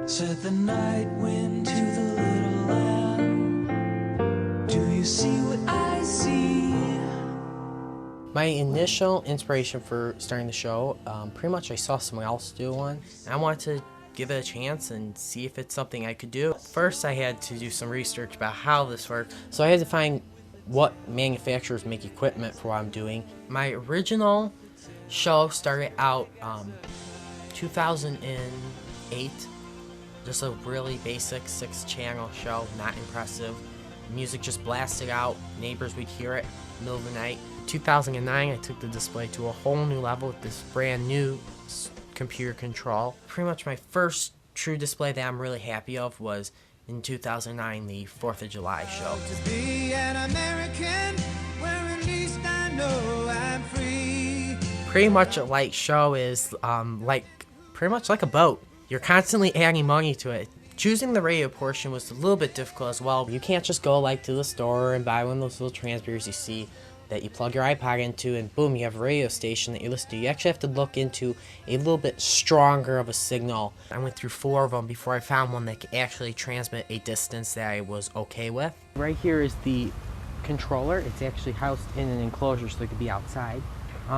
Said the night wind to the little lamb, do you see what I see? My initial inspiration for starting the show, pretty much I saw someone else do one, and I wanted to give it a chance and see if it's something I could do. First, I had to do some research about how this worked, so I had to find what manufacturers make equipment for what I'm doing. My original show started out 2008. Just a really basic 6-channel show, not impressive. Music just blasted out, neighbors would hear it in the middle of the night. In 2009, I took the display to a whole new level with this brand new computer control. Pretty much my first true display that I'm really happy of was in 2009, the 4th of July show. To be an American, where at least I know I'm free. Pretty much a light show is pretty much like a boat. You're constantly adding money to it. Choosing the radio portion was a little bit difficult as well. You can't just go to the store and buy one of those little transmitters you see that you plug your iPod into and boom, you have a radio station that you listen to. You actually have to look into a little bit stronger of a signal. I went through 4 of them before I found one that could actually transmit a distance that I was okay with. Right here is the controller. It's actually housed in an enclosure so it could be outside.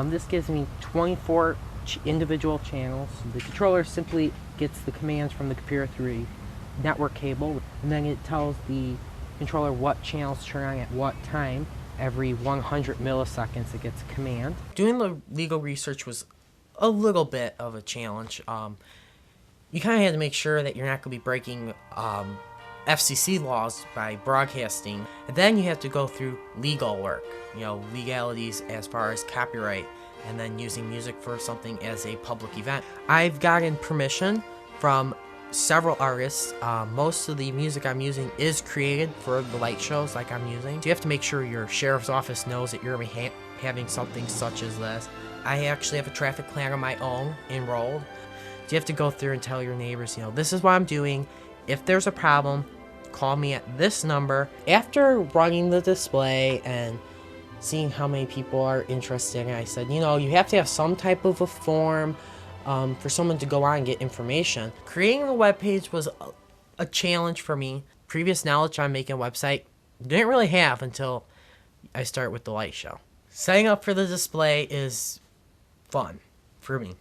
This gives me 24 individual channels. The controller simply gets the commands from the computer through a network cable, and then it tells the controller what channels to turn on at what time. Every 100 milliseconds it gets a command. Doing the legal research was a little bit of a challenge. You kind of had to make sure that you're not going to be breaking FCC laws by broadcasting. And then you have to go through legal work, legalities as far as copyright, and then using music for something as a public event. I've gotten permission from several artists. Most of the music I'm using is created for the light shows like I'm using. So you have to make sure your sheriff's office knows that you're having something such as this. I actually have a traffic plan of my own enrolled. So you have to go through and tell your neighbors, this is what I'm doing. If there's a problem, call me at this number. After running the display and seeing how many people are interested, and I said, you have to have some type of a form for someone to go on and get information. Creating a web page was a challenge for me. Previous knowledge on making a website didn't really have until I start with the light show. Setting up for the display is fun for me.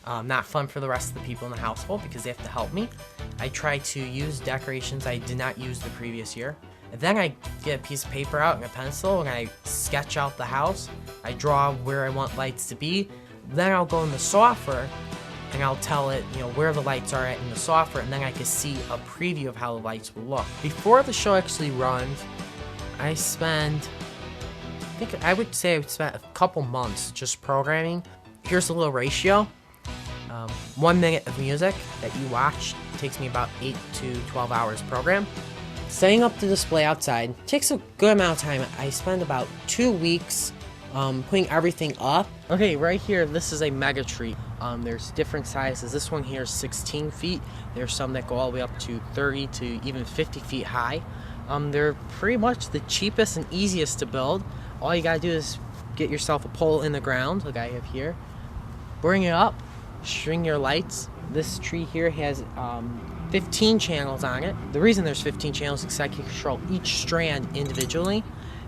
Not fun for the rest of the people in the household because they have to help me. I try to use decorations I did not use the previous year. And then I get a piece of paper out and a pencil and I sketch out the house. I draw where I want lights to be. Then I'll go in the software and I'll tell it, where the lights are at in the software, and then I can see a preview of how the lights will look. Before the show actually runs, I would say I spent a couple months just programming. Here's a little ratio. 1 minute of music that you watch takes me about 8 to 12 hours program. Setting up the display outside takes a good amount of time. I spend about 2 weeks putting everything up. Okay, right here, this is a mega tree. There's different sizes. This one here is 16 feet. There's some that go all the way up to 30 to even 50 feet high. They're pretty much the cheapest and easiest to build. All you gotta do is get yourself a pole in the ground, like I have here. Bring it up, string your lights. This tree here has 15 channels on it. The reason there's 15 channels is because I can control each strand individually,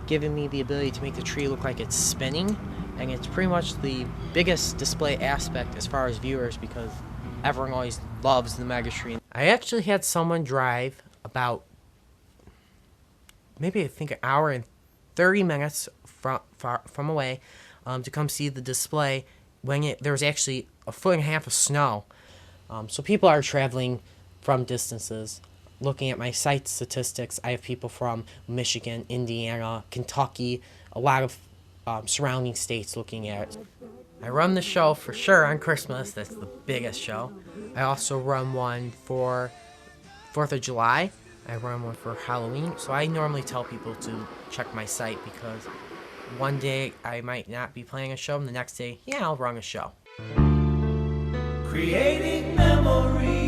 giving me the ability to make the tree look like it's spinning. And it's pretty much the biggest display aspect as far as viewers because everyone always loves the mega tree. I actually had someone drive about maybe an hour and 30 minutes from away to come see the display when there was actually 1.5 feet of snow. So people are traveling from distances. Looking at my site statistics, I have people from Michigan, Indiana, Kentucky, a lot of surrounding states looking at it. I run the show for sure on Christmas. That's the biggest show. I also run one for 4th of July. I run one for Halloween. So I normally tell people to check my site because one day I might not be playing a show and the next day, I'll run a show. Creating memories.